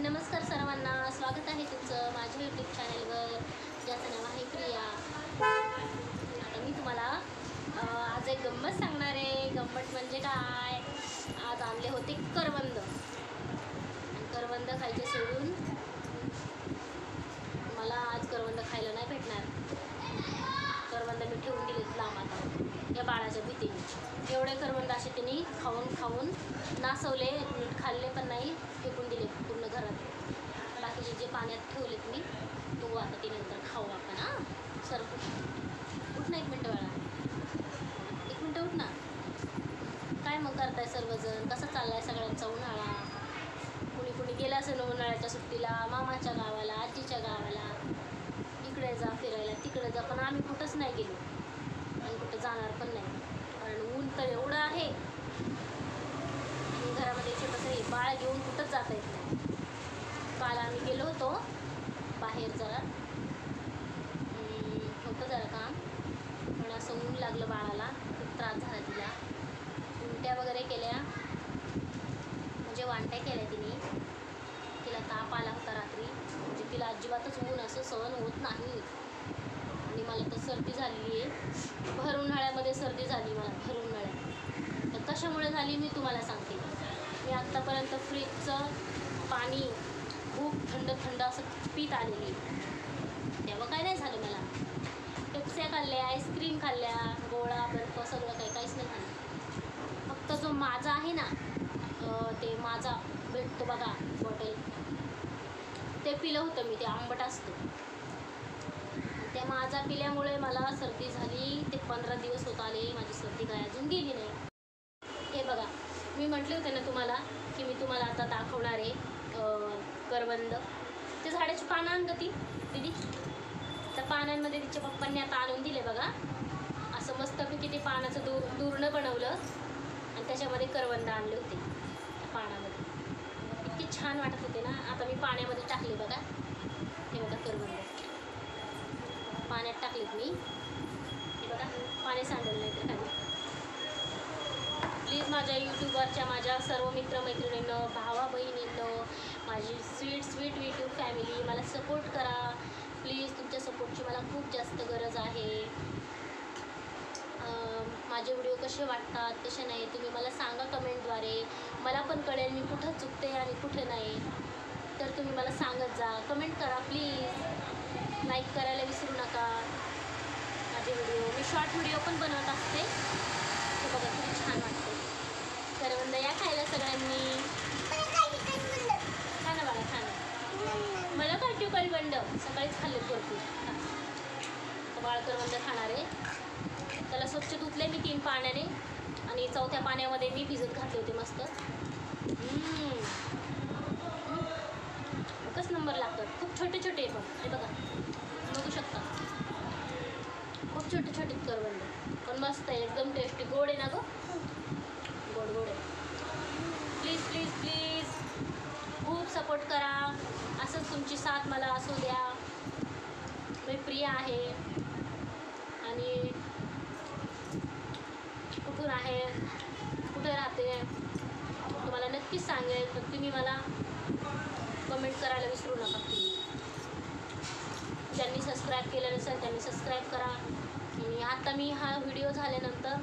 नमस्कार सर्वांना, स्वागत आहे तुमचं माझ्या यूट्यूब चॅनलवर, ज्याचं नाव आहे प्रिया. आता मी तुम्हाला आज एक गंमत सांगणार आहे. गंमत म्हणजे काय, आज आणले होते करवंद. करवंद खायचे सोडून मला आज करवंद खायला नाही भेटणार. करवंद मी ठेवून दिलेत लांब आता या बाळाच्या भीतीने. एवढे करवंद असे त्यांनी खाऊन नासवले, नीट खाल्ले पण नाही, फेकून दिले पूर्ण घरात. बाकीचे जे पाण्यात ठेवलेत मी तो आता ते नंतर खाऊ आपण. सर उठ ना, 1 मिनटं बाळा, 1 मिनटं उठ ना. काय मग करताय सर्वजण? कसा चाललाय सगळ्यांचा उन्हाळा? कुणी गेलं असेल उन्हाळ्याच्या सुट्टीला मामाच्या गावाला, आजीच्या गावाला. इकडे जा फिरायला, तिकडे जा, पण आम्ही कुठंच नाही गेलो आणि कुठं जाणार पण नाही, कारण ऊन तर एवढं आहे. घरामध्ये छोटंसं हे बाळ घेऊन कुठंच जाता येत नाही. काल आम्ही गेलो होतो बाहेर, जरा होतं जरा काम, पण असं ऊन लागलं बाळाला, खूप त्रास झाला तिला. उलट्या वगैरे केल्या, म्हणजे वांट्या केल्या तिला ताप आला होता रात्री. म्हणजे तिला अजिबातच ऊन असं सहन होत नाही. आणि मला तर सर्दी झालेली आहे, भर उन्हाळ्यामध्ये सर्दी झाली मला, भर उन्हाळ्यात. तर कशामुळे झाली मी तुम्हाला सांगते. मी आत्तापर्यंत फ्रीजचं पाणी खूप थंड असं पीत आलेली, तेव्हा काय नाही झालं मला. पेप्स्या खाल्ल्या, आईस्क्रीम खाल्ल्या, गोळा बर्फ सगळं काहीच नाही खाल्लं. फक्त जो माझा आहे ना, ते माझा भेटतो बघा बॉटल, ते पिलं होतं मी. ते आंबट असतं, त्या माझा पिल्यामुळे मला सर्दी झाली. ते 15 दिवस होत आले, माझी सर्दी काय अजून गेली नाही. हे बघा, मी म्हटले होते ना तुम्हाला की मी तुम्हाला आता दाखवणार आहे करवंद. ते झाडाची पानं आण गं ती दीदी. त्या पानांमध्ये तिच्या पप्पांनी आता आणून दिले बघा. असं मस्तपैकी ते पानाचं दुरणं बनवलं आणि त्याच्यामध्ये करवंद आणले होते त्या पानामध्ये. इतकी छान वाटत होते ना. आता मी पाण्यामध्ये टाकले बघा, हे बघा करवंद पाण्यात टाकलेत मी. हे बघा, पाणी सांडलं नाही तर खाली. प्लीज माझ्या यूट्यूबवरच्या माझ्या सर्व मित्रमैत्रिणींनो, भावा बहिणींनो, माझी स्वीट यूट्यूब फॅमिली, मला सपोर्ट करा प्लीज. तुमच्या सपोर्टची मला खूप जास्त गरज आहे. माझे व्हिडिओ कसे वाटतात कसे नाही तुम्ही मला सांगा कमेंटद्वारे. मला पण कळेल मी कुठं चुकते आणि कुठे नाही. तर तुम्ही मला सांगत जा, कमेंट करा प्लीज. लाईक करायला विसरू नका माझे व्हिडिओ. मी शॉर्ट व्हिडिओ पण बनवत असते. ते बघा किती छान वाटते. करवंद या खायला सगळ्यांनी. खा ना बाळा, खा ना. मला काटू करवंद सकाळीच खाल्ले भरपूर. बाळ करवंद खाणार आहे. त्याला स्वच्छ धुतले मी 3 पाण्याने आणि 4थ्या पाण्यामध्ये मी भिजत घातले होते मस्त. एकच नंबर लागतात. खूप छोटे पण, हे बघा बघू शकता, खूप छोटे करवंद पण मस्त आहे, एकदम टेस्टी. गोड आहे ना गं, गोड आहे. प्लीज खूप सपोर्ट करा. असंच तुमची साथ मला असू द्या. मी प्रिया आहे आणि कुठून आहे, कुठे राहते तुम्हाला नक्कीच सांगेल. तर तुम्ही मला कमेंट करायला विसरू नका. ज्यांनी सबस्क्राईब केलं नसेल त्यांनी सबस्क्राईब करा. आणि आता मी हा व्हिडिओ झाल्यानंतर